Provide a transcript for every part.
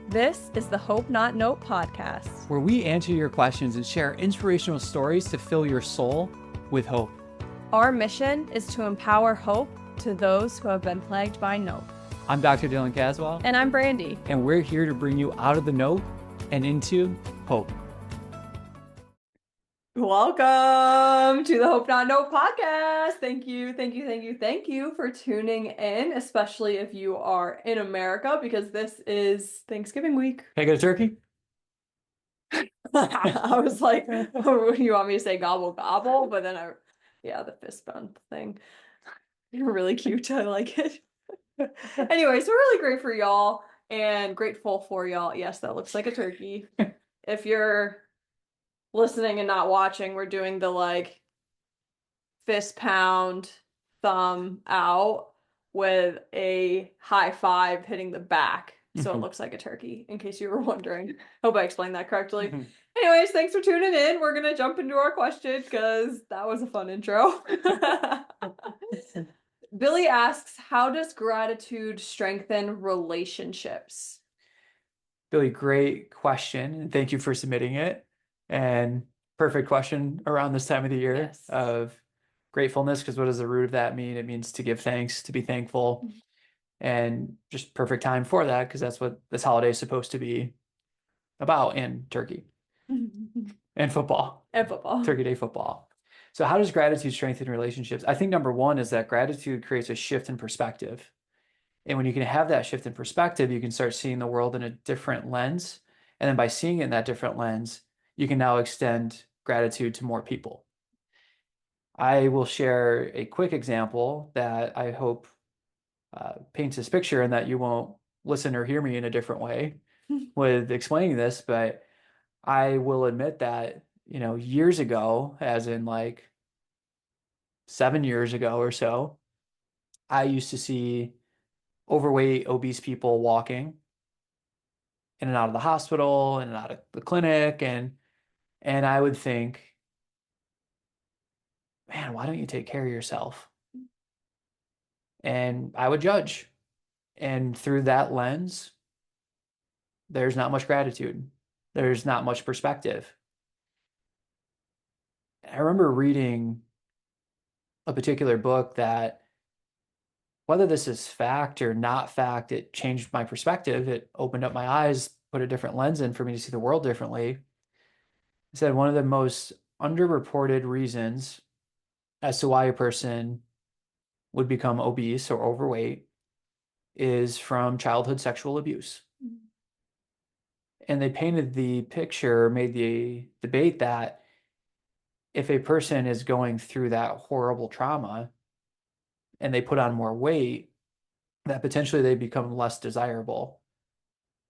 This is the Hope Not Note podcast, where we answer your questions and share inspirational stories to fill your soul with hope. Our mission is to empower hope to those who have been plagued by note. I'm Dr. Dylan Caswell. And I'm Brandy. And we're here to bring you out of the note and into hope. Welcome to the Hope Not Note podcast. Thank you for tuning in, especially if you are in America, because this is Thanksgiving week. Can I get a turkey? I was like, oh, you want me to say gobble gobble? But then the fist bump thing. You're really cute. I like it. Anyway, so we're really great for y'all and grateful for y'all. Yes, that looks like a turkey. If you're listening and not watching, we're doing the fist pound thumb out with a high five hitting the back. So it looks like a turkey, in case you were wondering. Hope I explained that correctly. Anyways, thanks for tuning in. We're going to jump into our question because that was a fun intro. Billy asks, how does gratitude strengthen relationships? Billy, great question. And thank you for submitting it. And perfect question around this time of the year. Yes. Of gratefulness, because what does the root of that mean? It means to give thanks, to be thankful. And just perfect time for that, because that's what this holiday is supposed to be about, and turkey. And football. Turkey Day football. So how does gratitude strengthen relationships? I think number one is that gratitude creates a shift in perspective. And when you can have that shift in perspective, you can start seeing the world in a different lens. And then by seeing it in that different lens, you can now extend gratitude to more people. I will share a quick example that I hope paints this picture, and that you won't listen or hear me in a different way with explaining this, but I will admit that, years ago, as in 7 years ago or so, I used to see overweight, obese people walking in and out of the hospital, in and out of the clinic, and I would think, man, why don't you take care of yourself? And I would judge. And through that lens, there's not much gratitude. There's not much perspective. I remember reading a particular book that, whether this is fact or not fact, it changed my perspective. It opened up my eyes, put a different lens in for me to see the world differently. It said one of the most underreported reasons as to why a person would become obese or overweight is from childhood sexual abuse. And they painted the picture, made the debate that if a person is going through that horrible trauma and they put on more weight, that potentially they become less desirable.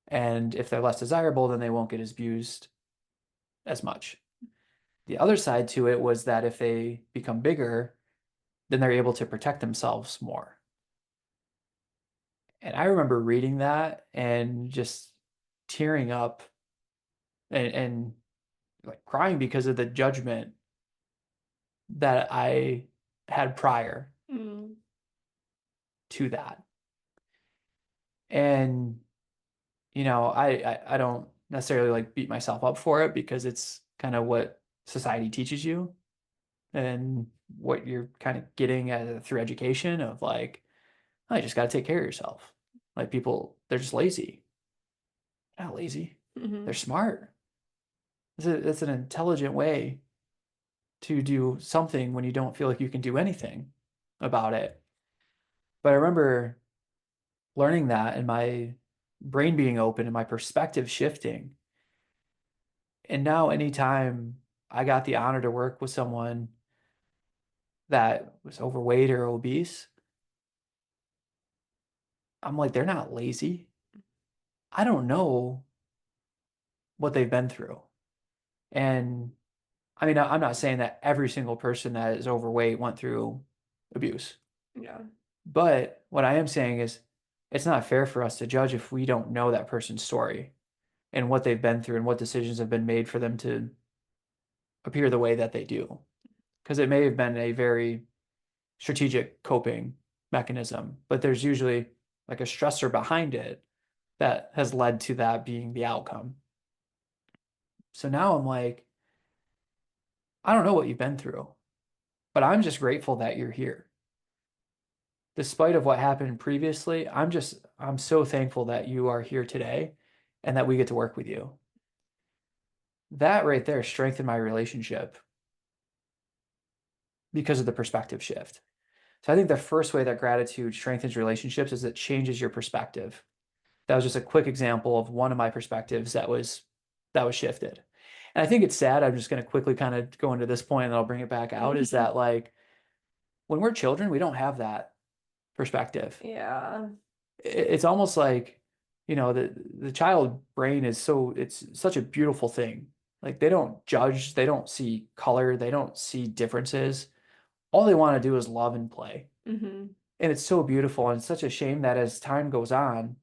And if they're less desirable, then they won't get abused as much. The other side to it was that if they become bigger, then they're able to protect themselves more. And I remember reading that and just tearing up and crying because of the judgment that I had prior to that. And I don't necessarily beat myself up for it, because it's kind of what society teaches you and what you're kind of getting through education of oh, you just got to take care of yourself. People, they're just lazy. They're not lazy. They're smart. It's an intelligent way to do something when you don't feel like you can do anything about it. But I remember learning that, and my brain being open and my perspective shifting. And now anytime I got the honor to work with someone that was overweight or obese, I'm like, they're not lazy. I don't know what they've been through. And I mean, I'm not saying that every single person that is overweight went through abuse. Yeah. But what I am saying is, it's not fair for us to judge if we don't know that person's story and what they've been through and what decisions have been made for them to appear the way that they do. Because it may have been a very strategic coping mechanism, but there's usually a stressor behind it that has led to that being the outcome. So now I'm like, I don't know what you've been through, but I'm just grateful that you're here. Despite of what happened previously, I'm so thankful that you are here today and that we get to work with you. That right there strengthened my relationship because of the perspective shift. So I think the first way that gratitude strengthens relationships is it changes your perspective. That was just a quick example of one of my perspectives that was shifted. And I think it's sad. I'm just going to quickly kind of go into this point and I'll bring it back out is that like when we're children, we don't have that perspective. Yeah. It's almost like, the child brain it's such a beautiful thing. Like they don't judge, they don't see color, they don't see differences. All they want to do is love and play. Mm-hmm. And it's so beautiful. And it's such a shame that as time goes on,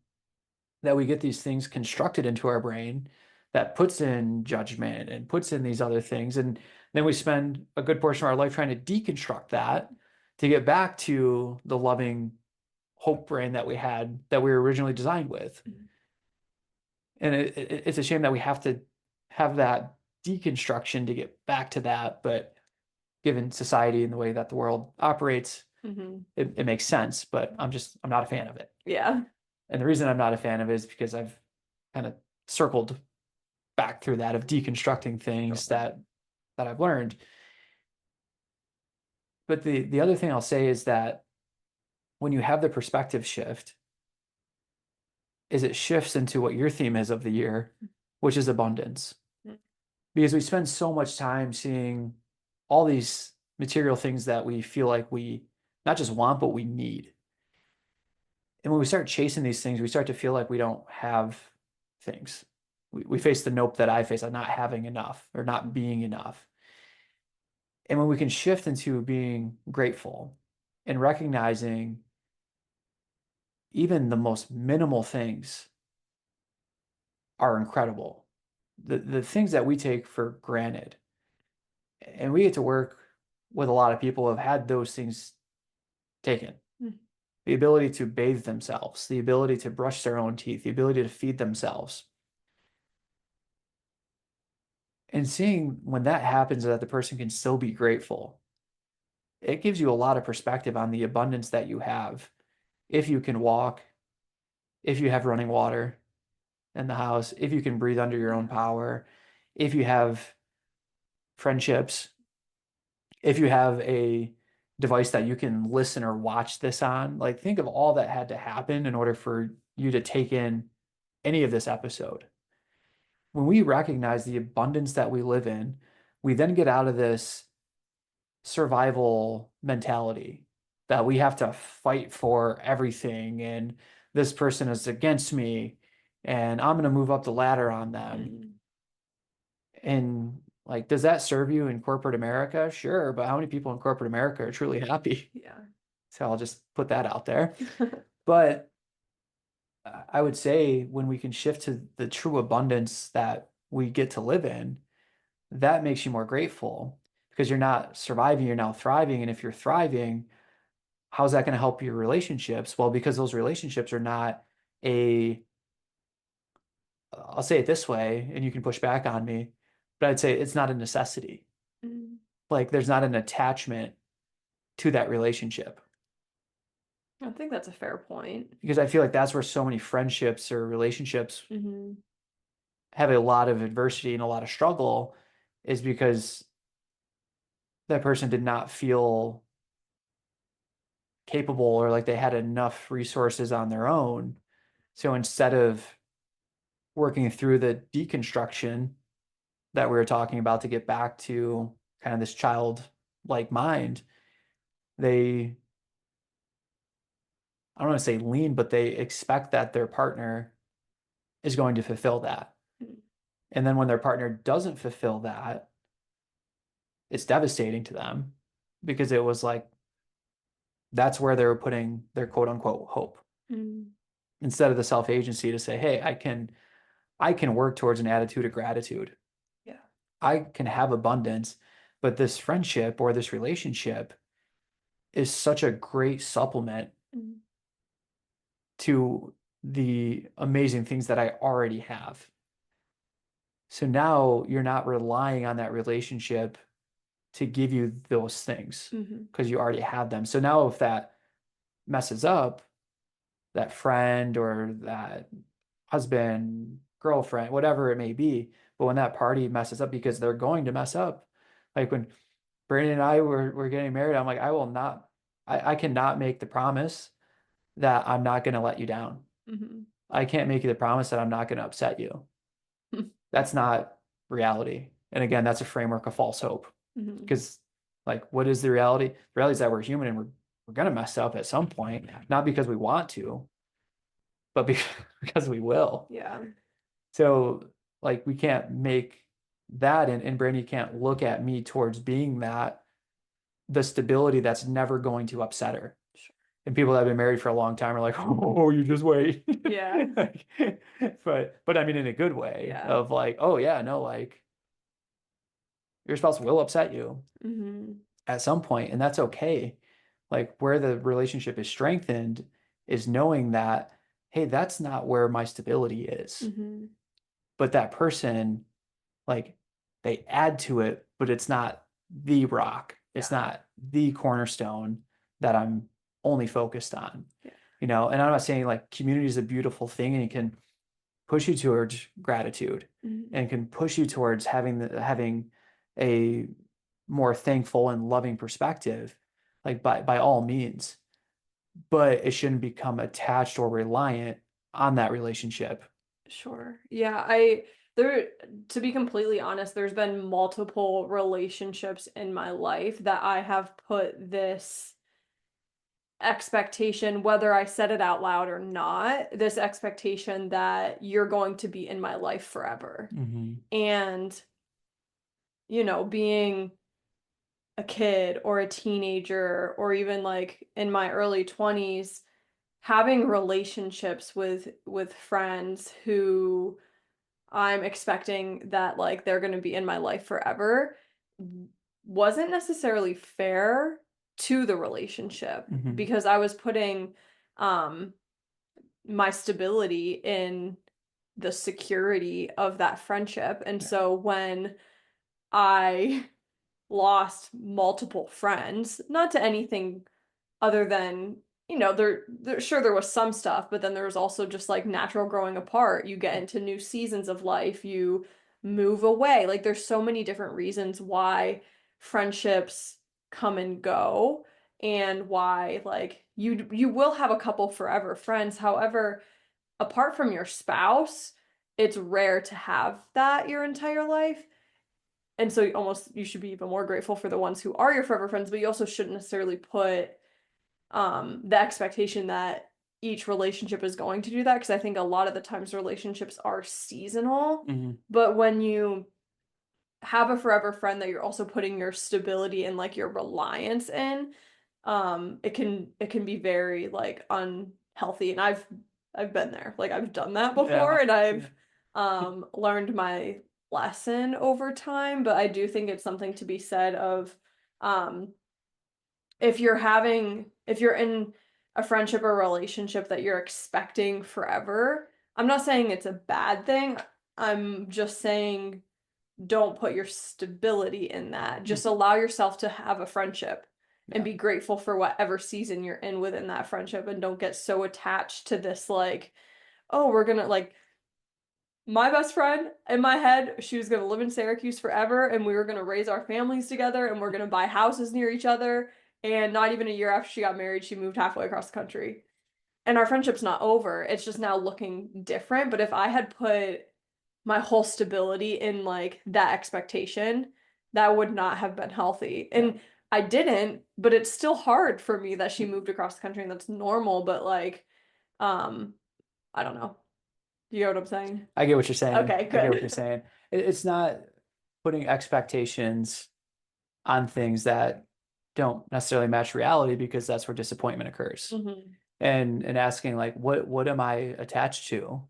that we get these things constructed into our brain that puts in judgment and puts in these other things. And then we spend a good portion of our life trying to deconstruct that to get back to the loving hope brain that we had that we were originally designed with. And it's a shame that we have to have that deconstruction to get back to that. But given society and the way that the world operates, Mm-hmm. it makes sense. But I'm not a fan of it. Yeah. And the reason I'm not a fan of it is because I've kind of circled back through that of deconstructing things Sure. that I've learned. But the other thing I'll say is that when you have the perspective shift, is it shifts into what your theme is of the year, which is abundance. Mm. Because we spend so much time seeing all these material things that we feel like we not just want, but we need. And when we start chasing these things, we start to feel like we don't have things. We face the nope that I face of not having enough or not being enough. And when we can shift into being grateful and recognizing even the most minimal things are incredible, the things that we take for granted, and we get to work with a lot of people who have had those things taken. Mm. The ability to bathe themselves, the ability to brush their own teeth, the ability to feed themselves. And seeing when that happens that the person can still be grateful, it gives you a lot of perspective on the abundance that you have. If you can walk, if you have running water in the house, if you can breathe under your own power, if you have friendships, if you have a device that you can listen or watch this on, like think of all that had to happen in order for you to take in any of this episode. When we recognize the abundance that we live in, we then get out of this survival mentality that we have to fight for everything and this person is against me and I'm going to move up the ladder on them. Mm. And like, does that serve you in corporate America? Sure, but how many people in corporate America are truly happy? Yeah. So I'll just put that out there. But I would say when we can shift to the true abundance that we get to live in, that makes you more grateful because you're not surviving, you're now thriving. And if you're thriving, how's that going to help your relationships? Well, because those relationships are not a, I'll say it this way, and you can push back on me, but I'd say it's not a necessity. Mm. Like there's not an attachment to that relationship. I think that's a fair point. Because I feel like that's where so many friendships or relationships Mm-hmm. have a lot of adversity and a lot of struggle is because that person did not feel capable or like they had enough resources on their own. So instead of working through the deconstruction that we were talking about to get back to kind of this childlike mind, they, I don't want to say lean, but they expect that their partner is going to fulfill that. Mm. And then when their partner doesn't fulfill that, it's devastating to them because it was like that's where they were putting their quote unquote hope Mm. instead of the self agency to say, hey, I can work towards an attitude of gratitude. Yeah. I can have abundance, but this friendship or this relationship is such a great supplement Mm. to the amazing things that I already have. So now you're not relying on that relationship to give you those things Mm-hmm. because you already have them. So now if that messes up, that friend or that husband, girlfriend, whatever it may be, but when that party messes up, because they're going to mess up, like when Brandon and I were getting married, I'm like, I cannot make the promise that I'm not going to let you down. Mm-hmm. I can't make you the promise that I'm not going to upset you. That's not reality. And again, that's a framework of false hope. Mm-hmm. Because like what is the reality? The reality is that we're human and we're gonna mess up at some point, not because we want to, but because we will. Yeah. So like we can't make that and Brandy can't look at me towards being that the stability that's never going to upset her. Sure. And people that have been married for a long time are like, oh, you just wait. Yeah. Like, but I mean in a good way Yeah. of like, oh yeah, no, like your spouse will upset you Mm-hmm. at some point, and that's okay. Like where the relationship is strengthened is knowing that, hey, that's not where my stability is. Mm-hmm. But that person, like, they add to it, but it's not the rock. It's Yeah. not the cornerstone that I'm only focused on. Yeah. And I'm not saying like community is a beautiful thing and it can push you towards gratitude Mm-hmm. and can push you towards having a more thankful and loving perspective, like by all means. But it shouldn't become attached or reliant on that relationship. Sure. Yeah, I there to be completely honest, there's been multiple relationships in my life that I have put this expectation, whether I said it out loud or not, this expectation that you're going to be in my life forever. Mm-hmm. And, being a kid or a teenager or even like in my early 20s, having relationships with friends who I'm expecting that like they're going to be in my life forever wasn't necessarily fair to the relationship Mm-hmm. because I was putting um my stability in the security of that friendship. And Yeah. so when I lost multiple friends, not to anything other than sure there was some stuff, but then there was also just like natural growing apart. You get into new seasons of life, you move away. Like there's so many different reasons why friendships come and go and why like you will have a couple forever friends. However, apart from your spouse, it's rare to have that your entire life. And so you should be even more grateful for the ones who are your forever friends, but you also shouldn't necessarily put the expectation that each relationship is going to do that because I think a lot of the times relationships are seasonal. Mm-hmm. But when you have a forever friend that you're also putting your stability and like your reliance in, it can be very like unhealthy. And I've been there. Like I've done that before Yeah. and Yeah. I've learned my lesson over time. But I do think it's something to be said of um if you're in a friendship or relationship that you're expecting forever, I'm not saying it's a bad thing. I'm just saying don't put your stability in that. Just Mm-hmm. allow yourself to have a friendship and Yeah. be grateful for whatever season you're in within that friendship and don't get so attached to this like, oh, we're gonna like my best friend in my head, she was going to live in Syracuse forever and we were going to raise our families together and we're going to buy houses near each other. And not even a year after she got married, she moved halfway across the country. And our friendship's not over. It's just now looking different. But if I had put my whole stability in like that expectation, that would not have been healthy. Yeah. And I didn't, but it's still hard for me that she moved across the country and that's normal. But like, um, I don't know. You get what I'm saying? I get what you're saying. Okay, I get what you're good. saying. It's not putting expectations on things that don't necessarily match reality because that's where disappointment occurs. hmm And asking like what am I attached to?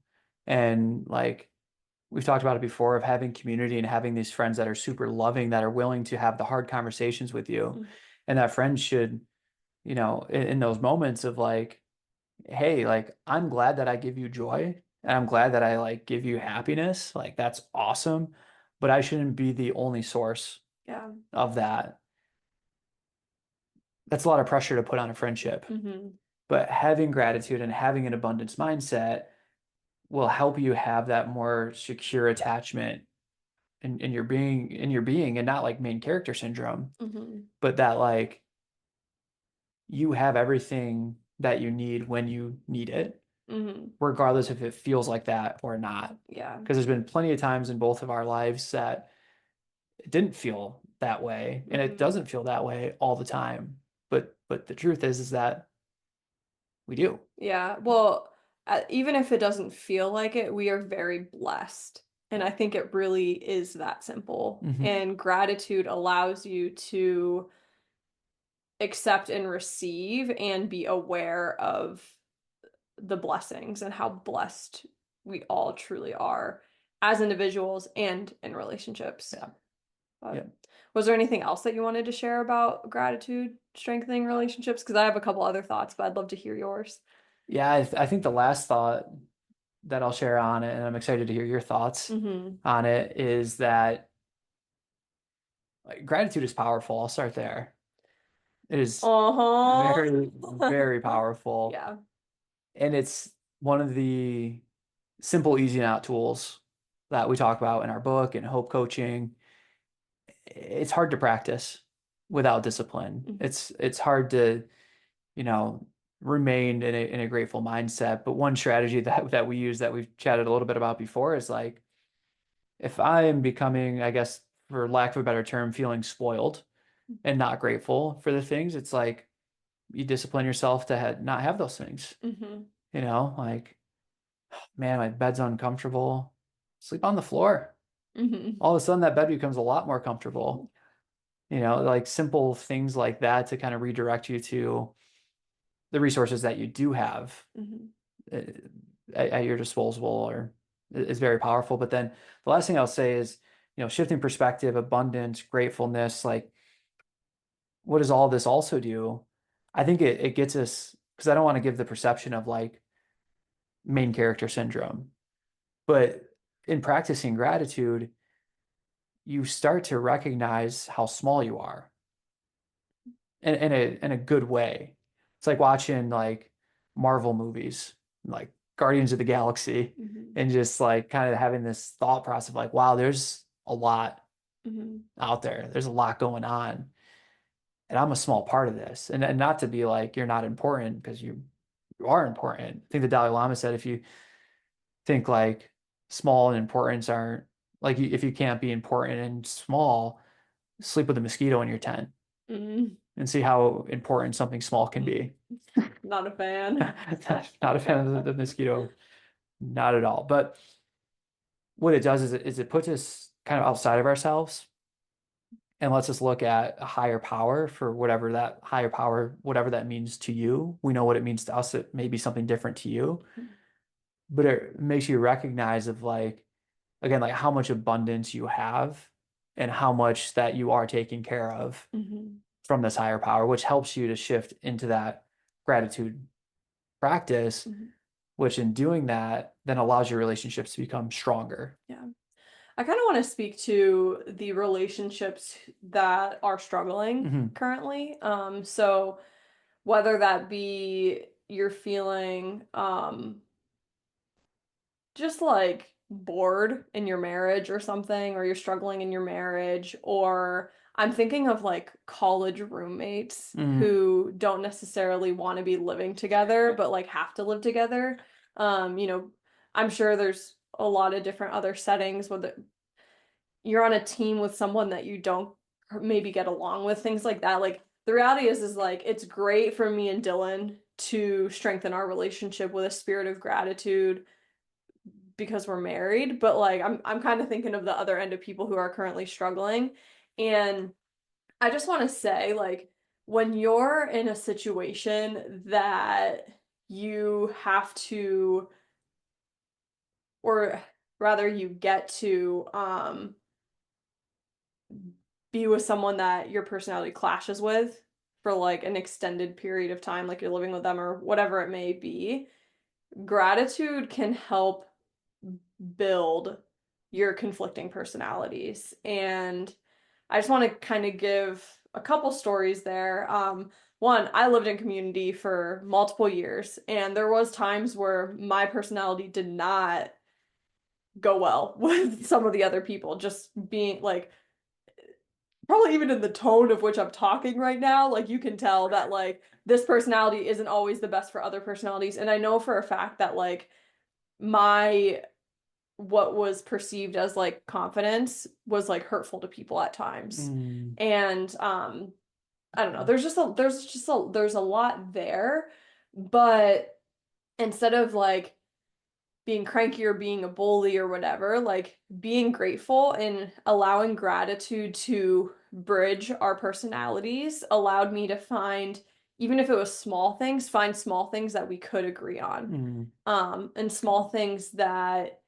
And like we've talked about it before of having community and having these friends that are super loving that are willing to have the hard conversations with you. hmm And that friend should, in those moments of like, hey, like I'm glad that I give you joy and I'm glad that I like give you happiness. Like that's awesome, but I shouldn't be the only source Yeah. of that. That's a lot of pressure to put on a friendship. Mm-hmm. But having gratitude and having an abundance mindset will help you have that more secure attachment in your being and not like main character syndrome, Mm-hmm. but that like you have everything that you need when you need it, Mm-hmm. regardless if it feels like that or not. Yeah. Because there's been plenty of times in both of our lives that it didn't feel that way, and it Mm-hmm. doesn't feel that way all the time. But the truth is that we do. Yeah. Well, even if it doesn't feel like it, we are very blessed. And I think it really is that simple. Hmm. And gratitude allows you to accept and receive and be aware of the blessings and how blessed we all truly are as individuals and in relationships. Yeah. Yeah. But was there anything else that you wanted to share about gratitude strengthening relationships? Because I have a couple other thoughts, but I'd love to hear yours. Yeah, I think the last thought that I'll share on it, and I'm excited to hear your thoughts Mm-hmm. on it, is that like, gratitude is powerful. I'll start there. It is Uh-huh. very, very powerful. Yeah. And it's one of the simple, easy and out tools that we talk about in our book and hope coaching. It's hard to practice without discipline. Mhm. It's hard to, you know, remain in a grateful mindset. But one strategy that we use that we've chatted a little bit about before is like if I am becoming, I guess, for lack of a better term, feeling spoiled and not grateful for the things, it's like you discipline yourself to not have those things. Mhm. You know, like, man, my bed's uncomfortable. Sleep on the floor. Mhm. All of a sudden, that bed becomes a lot more comfortable. You know, like simple things like that to kind of redirect you to the resources that you do have Mhm. uh, at your disposal or is very powerful. But then the last thing I'll say is, you know, shifting perspective, abundance, gratefulness, like what does all this also do? I think it gets us because I don't want to give the perception of like main character syndrome, but in practicing gratitude, you start to recognize how small you are in a good way. It's like watching like Marvel movies, like Guardians of the Galaxy, Mhm. and just like kind of having this thought process of like, wow, there's a lot Mhm. out there. There's a lot going on. And I'm a small part of this. And not to be like you're not important because you are important. I think the Dalai Lama said if you think like small and importance aren't like if you can't be important and small, sleep with a mosquito in your tent Mhm. and see how important something small can be. Not a fan. Not a fan of the mosquito, not at all. But what it does is it puts us kind of outside of ourselves and lets us look at a higher power for whatever that higher power, whatever that means to you. We know what it means to us. It may be something different to you, but it makes you recognize of like, again, like how much abundance you have and how much that you are taking care of Mhm. from this higher power, which helps you to shift into that gratitude practice, Mhm. which in doing that then allows your relationships to become stronger. Yeah. I kind of want to speak to the relationships that are struggling Hmm. currently. So whether that be you're feeling just like bored in your marriage or something, or you're struggling in your marriage, or I'm thinking of like college roommates Hmm. who don't necessarily want to be living together, but like have to live together. You know, I'm sure there's a lot of different other settings where you're on a team with someone that you don't maybe get along with, things like that. Like the reality is like it's great for me and Dylan to strengthen our relationship with a spirit of gratitude because we're married, but like I'm kind of thinking of the other end of people who are currently struggling. And I just want to say like when you're in a situation that you have to, or rather you get to be with someone that your personality clashes with, for like an extended period of time, like you're living with them or whatever it may be, gratitude can help build your conflicting personalities. And I just want to kind of give a couple stories there. One, I lived in community for multiple years, and there was times where my personality did not go well with some of the other people, just being like probably even in the tone of which I'm talking right now, like you can tell that like this personality isn't always the best for other personalities. And I know for a fact that like my what was perceived as like confidence was like hurtful to people at times. Mm. And I don't know, there's a lot there, but instead of like being cranky or being a bully or whatever, like being grateful and allowing gratitude to bridge our personalities allowed me to find, even if it was small things, find small things that we could agree on. Mm. And small things that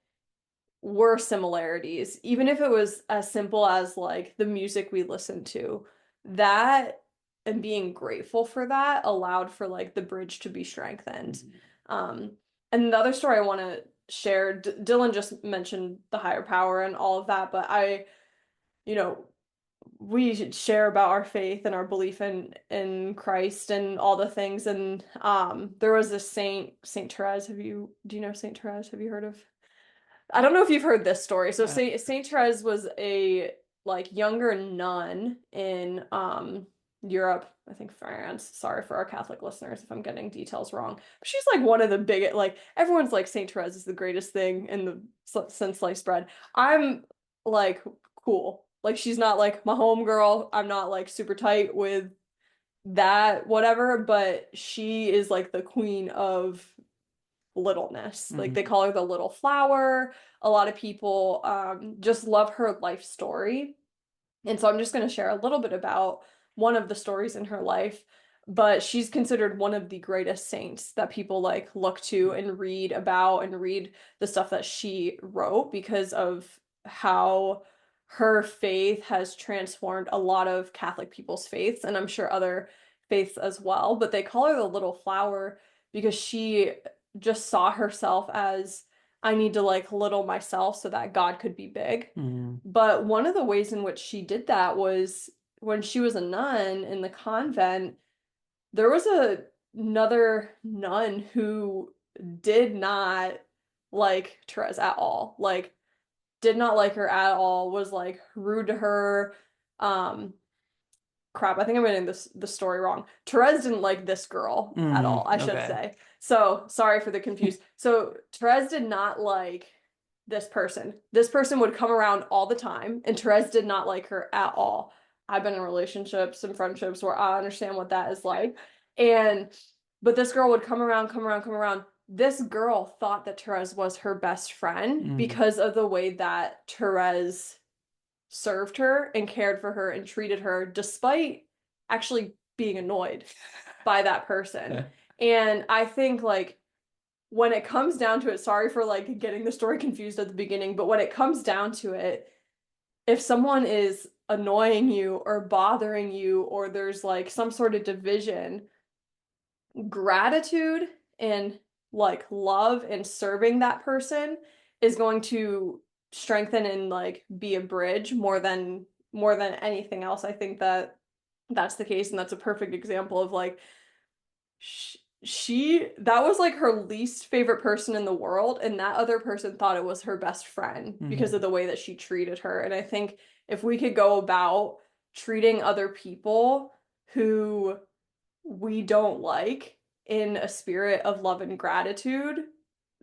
were similarities, even if it was as simple as like the music we listened to. That and being grateful for that allowed for like the bridge to be strengthened. Um, and the other story I want to share, Dylan just mentioned the higher power and all of that, but you know, we should share about our faith and our belief in Christ and all the things. And there was a Saint Therese. Do you know Saint Therese? Have you heard of? I don't know if you've heard this story. So Uh, Saint Therese was a like younger nun in Europe, I think France. Sorry for our Catholic listeners if I'm getting details wrong. But she's like one of the biggest, like everyone's like Saint Therese is the greatest thing in the since sliced bread. I'm like cool. Like she's not like my homegirl. I'm not like super tight with that whatever, but she is like the queen of littleness. Like they mm. call her the little flower. A lot of people just love her life story. And so I'm just going to share a little bit about one of the stories in her life. But she's considered one of the greatest saints that people like look to and read about and read the stuff that she wrote because of how her faith has transformed a lot of Catholic people's faiths, and I'm sure other faiths as well. But they call her the little flower because she just saw herself as I need to like little myself so that God could be big. Mm. But one of the ways in which she did that was when she was a nun in the convent, there was another nun who did not like Therese at all. Like, did not like her at all, was like rude to her. Um, crap, I think I'm getting the story wrong. Therese didn't like this girl at all, I should Okay. say. So sorry for the confuse. So Therese did not like this person. This person would come around all the time, and Therese did not like her at all. I've been in relationships and friendships where I understand what that is like. And but this girl would come around, come around, come around. This girl thought that Therese was her best friend Mm. because of the way that Therese served her and cared for her and treated her despite actually being annoyed by that person. And I think like when it comes down to it, sorry for like getting the story confused at the beginning, but when it comes down to it, if someone is annoying you or bothering you or there's like some sort of division, gratitude and like love and serving that person is going to strengthen and like be a bridge more than anything else. I think that that's the case, and that's a perfect example of like she that was like her least favorite person in the world, and that other person thought it was her best friend because of Mm. the way that she treated her. And I think if we could go about treating other people who we don't like in a spirit of love and gratitude,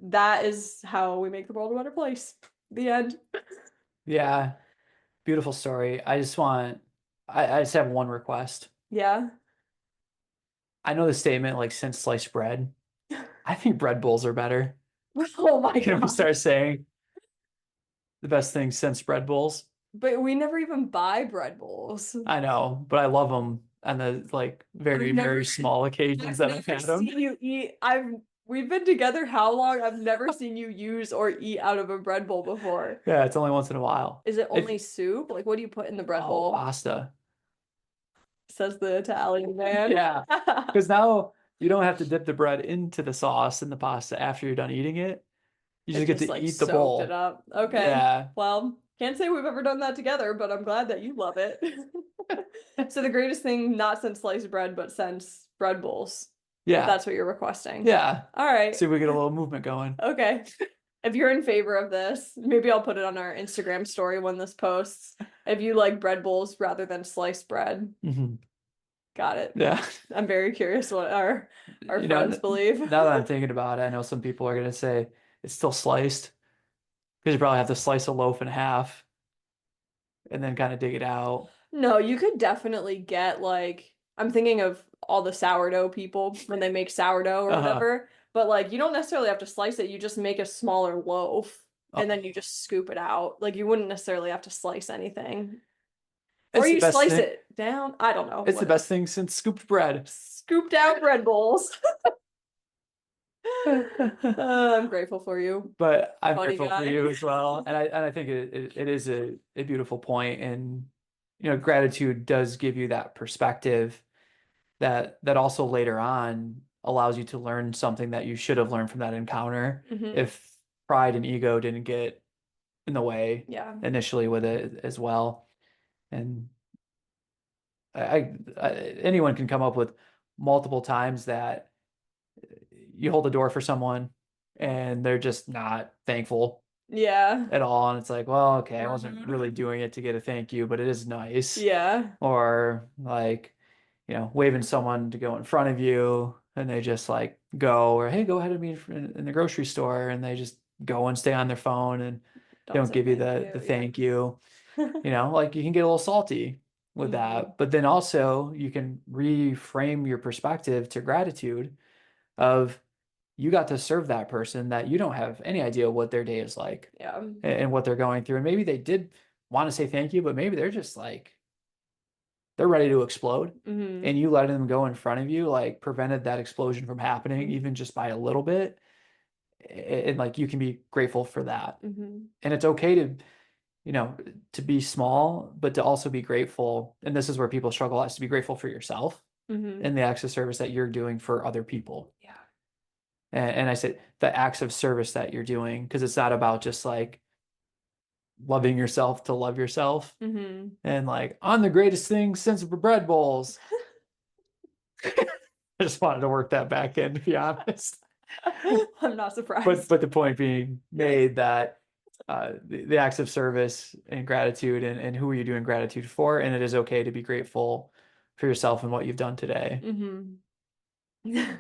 that is how we make the world a better place. The end. Yeah. Beautiful story. I just have one request. Yeah. I know the statement like since sliced bread. I think bread bowls are better. Oh my Can we God. start saying the best thing since bread bowls? But we never even buy bread bowls. I know, but I love them on the like I've very, never very small occasions I've that I've never had them. seen you eat. We've been together how long? I've never seen you use or eat out of a bread bowl before. Yeah, it's only once in a while. Is it If only soup? Like what do you put in the bread bowl? pasta. says the Italian man. Yeah, because now you don't have to dip the bread into the sauce and the pasta after you're done eating it. You It just get just to like eat the soaked it bowl. up. Okay. Yeah. Well, can't say we've ever done that together, but I'm glad that you love it. So the greatest thing not since sliced bread, but since bread bowls. Yeah. That's what you're requesting. Yeah. All right. See if we get a little movement going. Okay. If you're in favor of this, maybe I'll put it on our Instagram story when this posts. If you like bread bowls rather than sliced bread, Hmm. got it. Yeah. I'm very curious what our You know, friends believe. now that I'm thinking about it, I know some people are going to say it's still sliced because you probably have to slice a loaf in half and then kind of dig it out. No, you could definitely get like I'm thinking of all the sourdough people when they make sourdough or Uh-huh. whatever, but like you don't necessarily have to slice it, you just make a smaller loaf and then you Oh, just scoop it out. Like you wouldn't necessarily have to slice anything. Or it's the you best slice thing. it down. I don't know, It's the whatever. best thing since scooped bread. Scooped out bread bowls. I'm grateful for you. But I'm Funny grateful for guy. you as well. And I think it is a beautiful point. And gratitude does give you that perspective that also later on allows you to learn something that you should have learned from that encounter Hmm. if pride and ego didn't get in the way Yeah. initially with it as well. And anyone can come up with multiple times that you hold the door for someone and they're just not thankful Yeah. at all. And it's like, well, okay, I wasn't Rude. really doing it to get a thank you, but it is nice. Yeah. Or like, waving someone to go in front of you and they just like go, or hey, go ahead of me in the grocery store, and they just go and stay on their phone and Don't don't say give you thank the you. Yeah. thank you. Like you can get a little salty with Hmm. that, but then also you can reframe your perspective to gratitude of you got to serve that person that you don't have any idea what their day is like Yeah. and what they're going through. And maybe they did want to say thank you, but maybe they're just like they're ready to explode. Hmm. And you letting them go in front of you, like prevented that explosion from happening, even just by a little bit. And like you can be grateful for that. Hmm. And it's okay you know, to be small, but to also be grateful. And this is where people struggle is to be grateful for yourself Hmm. and the acts of service that you're doing for other people. Yeah. And I said the acts of service that you're doing, because it's not about just like loving yourself to love yourself Hmm. and like I'm the greatest thing since bread bowls. I just wanted to work that back in, to be honest. I'm not But surprised. but the point being made that the acts of service and gratitude and who are you doing gratitude for, and it is okay to be grateful for yourself and what you've done today. Hmm.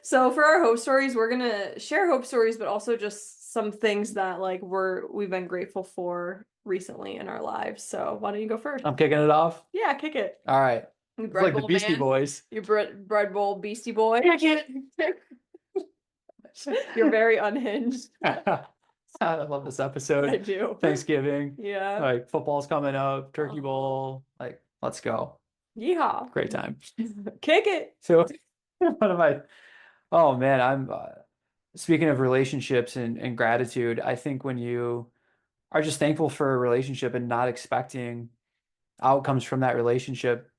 So for our hope stories, we're gonna share hope stories, but also just some things that like we've been grateful for recently in our lives. So why don't you go first? I'm kicking it off. Yeah, kick it. All right. You It's bread like the bowl Beastie man. Boys. You bread bowl beastie boy. Kick it. You're very unhinged. I love this I episode. do. Thanksgiving, Yeah. like football's coming up, Turkey Uh-huh. Bowl, like let's go. Yeehaw. Great time. Kick it. So one of my oh man, I'm speaking of relationships and gratitude, I think when you are just thankful for a relationship and not expecting outcomes from that relationship,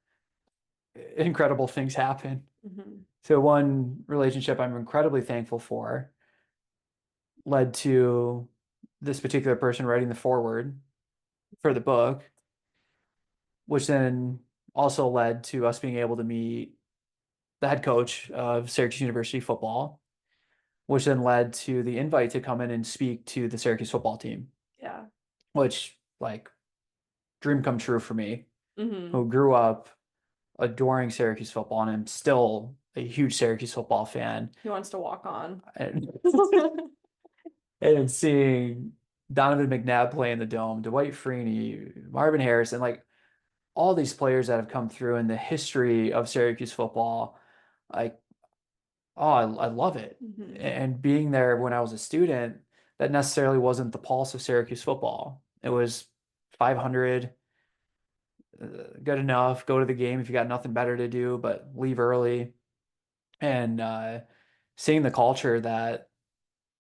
incredible things happen. Hmm. So one relationship I'm incredibly thankful for led to this particular person writing the foreword for the book, which then also led to us being able to meet the head coach of Syracuse University football, which then led to the invite to come in and speak to the Syracuse football team, Yeah. which like dream come true for me, Hmm. who grew up adoring Syracuse football and I'm still a huge Syracuse football fan. He wants to walk on. And, and seeing Donovan McNabb play in the Dome, Dwight Freeney, Marvin Harrison, like all these players that have come through in the history of Syracuse football, like, oh, I love it. Hmm. And being there when I was a student, that necessarily wasn't the pulse of Syracuse football. It was 500, good enough, go to the game if you got nothing better to do, but leave early. And seeing the culture that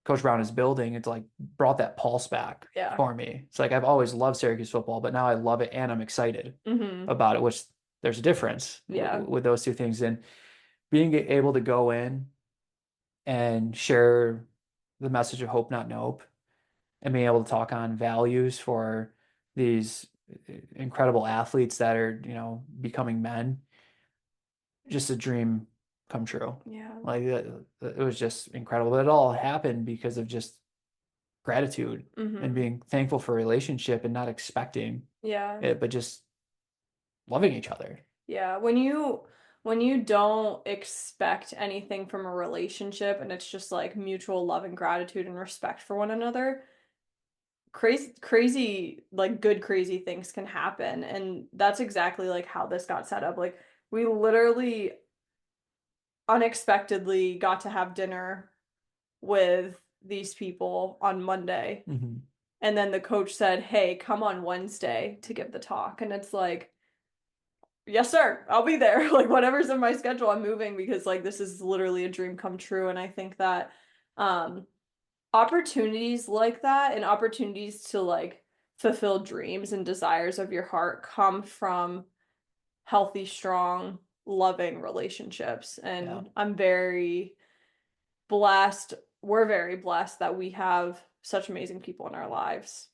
Coach Brown is building, it's like brought that pulse back Yeah. for me. It's like I've always loved Syracuse football, but now I love it and I'm excited Hmm. about it, which there's a difference Yeah. with those two things. And being able to go in and share the message of hope, not nope, and being able to talk on values for these incredible athletes that are, becoming men, just a dream come true. Yeah. Like it was just incredible. But it all happened because of just gratitude and Mm-hmm. being thankful for a relationship and not expecting Yeah. it, but just loving each other. Yeah. When you don't expect anything from a relationship and it's just like mutual love and gratitude and respect for one another, crazy like good crazy things can happen. And that's exactly like how this got set up. Like we literally unexpectedly got to have dinner with these people on Monday. Mm-hmm. And then the coach said, "Hey, come on Wednesday to give the talk." And it's like, "Yes, sir. I'll be there." Like whatever's in my schedule, I'm moving because like this is literally a dream come true. And I think that um opportunities like that and opportunities to like fulfill dreams and desires of your heart come from healthy, strong, loving relationships. Yeah. And I'm very blessed. We're very blessed that we have such amazing people in our lives.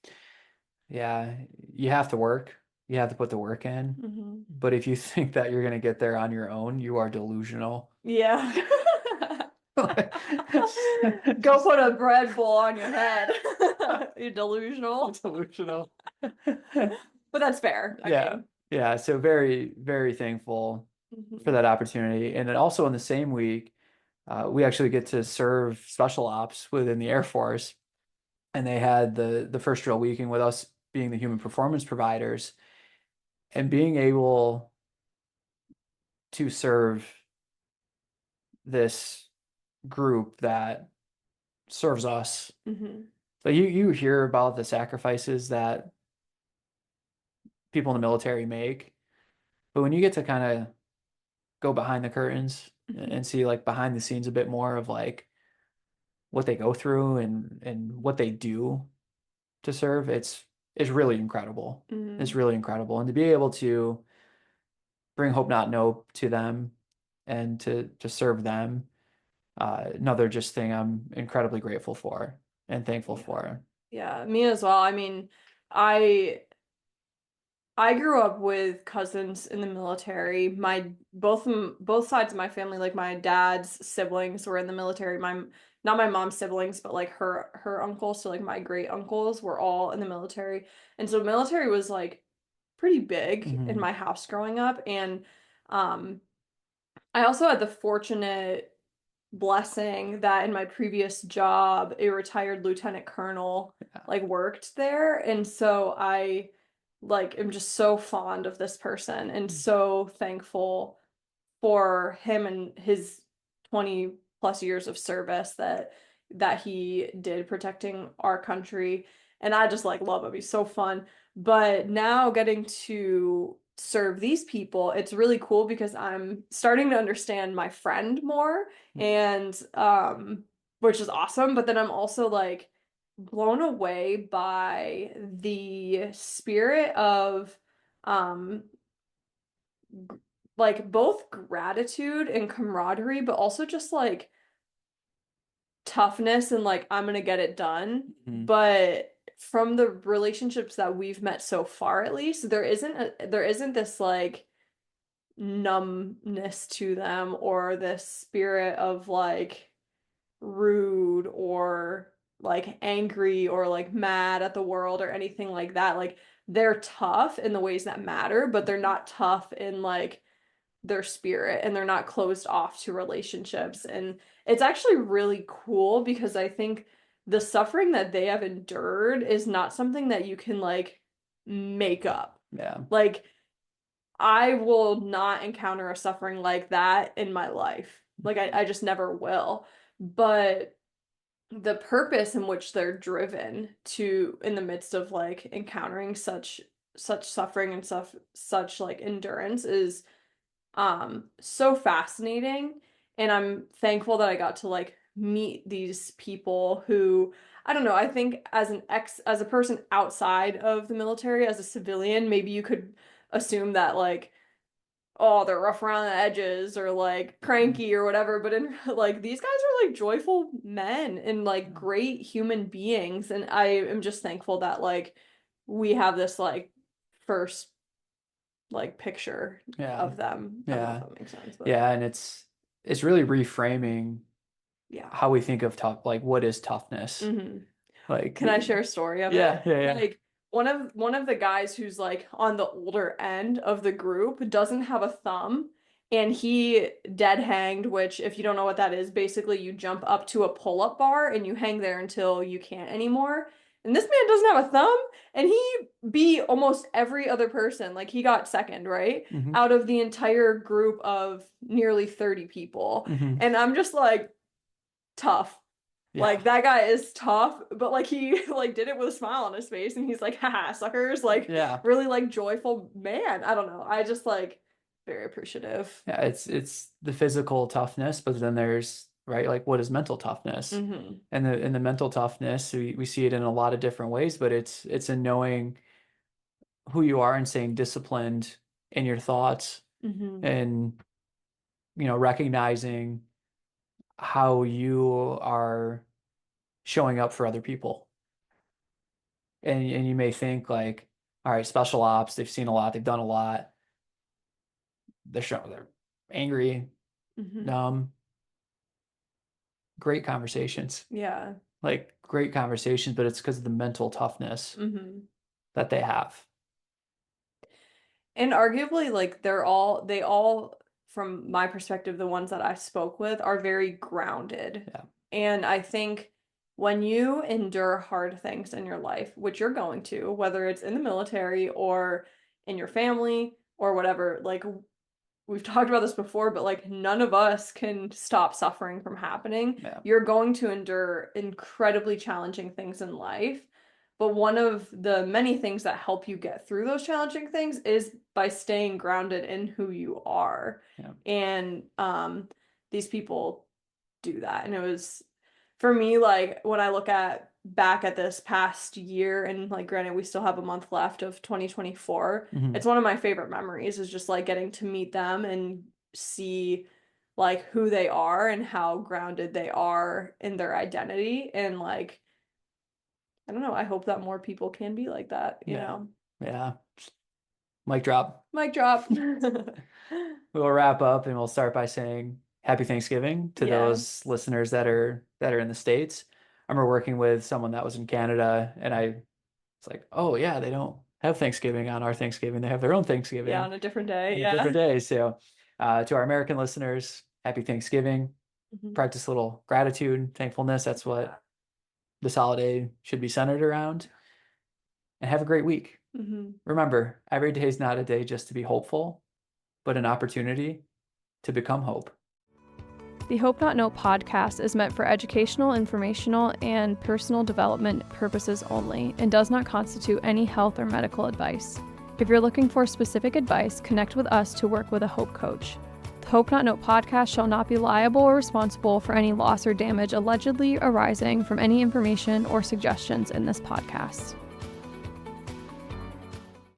Yeah. You have to work. You have to put the work in. Hmm. But if you think that you're going to get there on your own, you are delusional. Yeah. Go put a bread bowl on your head. You're delusional. Delusional. But that's fair. I Yeah. mean, Yeah. So very, very thankful for mhm. that opportunity. And then also in the same week, we actually get to serve special ops within the Air Force. And they had the first drill weekend with us being the human performance providers and being able to serve this group that serves us. Mhm. But you hear about the sacrifices that people in the military make, but when you get to kind of go behind the curtains Mhm. and see like behind the scenes a bit more of like what they go through and what they do to serve, it's really incredible. It's Mhm. really incredible. And to be able to bring Hope Not No to them and to serve them, another just thing I'm incredibly grateful for and thankful Yeah. for. Yeah, me as well. I mean, I I grew up with cousins in the military. My both sides of my family, like my dad's siblings were in the military. My not my mom's siblings, but like her uncles, so like my great uncles were all in the military. And so military was like pretty big in Hmm. my house growing up. And um I also had the fortunate blessing that in my previous job, a retired lieutenant colonel Yeah. like worked there. And so I like am just so fond of this person and so thankful for him and his 20 plus years of service that he did protecting our country. And I just like love him. He's so fun. But now getting to serve these people, it's really cool because I'm starting to understand my friend more and which is awesome, but then I'm also like blown away by the spirit of um like both gratitude and camaraderie, but also just like toughness and like I'm gonna get it done. Mhm. But from the relationships that we've met so far, at least, there isn't this like numbness to them or this spirit of like rude or like angry or like mad at the world or anything like that. Like they're tough in the ways that matter, but they're not tough in like their spirit and they're not closed off to relationships. And it's actually really cool because I think the suffering that they have endured is not something that you can like make up. Yeah. Like, I will not encounter a suffering like that in my life. Like, I just never will. But the purpose in which they're driven to in the midst of like encountering such suffering and such like endurance is so fascinating, and I'm thankful that I got to like meet these people who I don't know, I think as a person outside of the military as a civilian, maybe you could assume that like oh, they're rough around the edges or like cranky or whatever. But in like these guys are like joyful men and like great human beings. And I am just thankful that like we have this like first like picture Yeah. of them. I don't know if Yeah. that makes sense, but Yeah. And it's really reframing yeah. how we think of tough, like what is toughness? Hmm. Like, Can I share a story of it? yeah, yeah, yeah. Like one of the guys who's like on the older end of the group doesn't have a thumb and he dead hanged, which if you don't know what that is, basically you jump up to a pull-up bar and you hang there until you can't anymore. And this man doesn't have a thumb and he beat almost every other person. Like he got second, right? Hmm. Out of the entire group of nearly 30 people. Hmm. And I'm just like tough. Yeah. Like that guy is tough, but like he like did it with a smile on his face and he's like, haha, suckers, like Yeah. really like joyful man. I don't know. I just like very appreciative. Yeah. It's the physical toughness, but then there's, right, like what is mental toughness? Mm-hmm. And the mental toughness, we see it in a lot of different ways, but it's in knowing who you are and staying disciplined in your thoughts Mm-hmm. and recognizing how you are showing up for other people. And you may think like, all right, special ops, they've seen a lot, they've done a lot. They're angry, Mm-hmm. dumb, great conversations. Yeah. Like great conversations, but it's because of the mental toughness Mm-hmm. that they have. And arguably, like they all, from my perspective, the ones that I spoke with are very grounded. Yeah. And I think when you endure hard things in your life, which you're going to, whether it's in the military or in your family or whatever, like we've talked about this before, but like none of us can stop suffering from happening. Yeah. You're going to endure incredibly challenging things in life. But one of the many things that help you get through those challenging things is by staying grounded in who you are. Yeah. And these people do that. And it was for me, like when I look at back at this past year, and like granted, we still have a month left of 2024. Mm-hmm. It's one of my favorite memories is just like getting to meet them and see like who they are and how grounded they are in their identity. And like, I don't know, I hope that more people can be like that, you Yeah. know? Yeah. Mic drop. Mic drop. We'll wrap up and we'll start by saying happy Thanksgiving to Yeah. those listeners that are in the States. I remember working with someone that was in Canada and I was like, oh yeah, they don't have Thanksgiving on our Thanksgiving. They have their own Thanksgiving Yeah, on a different day. on a Yeah. different day. So to our American listeners, happy Thanksgiving. Mhm. Practice a little gratitude, thankfulness. That's what this holiday should be centered around. And have a great week. Mm-hmm. Remember, every day is not a day just to be hopeful, but an opportunity to become hope. The Hope Not Know podcast is meant for educational, informational, and personal development purposes only and does not constitute any health or medical advice. If you're looking for specific advice, connect with us to work with a Hope coach. The Hope Not Know podcast shall not be liable or responsible for any loss or damage allegedly arising from any information or suggestions in this podcast.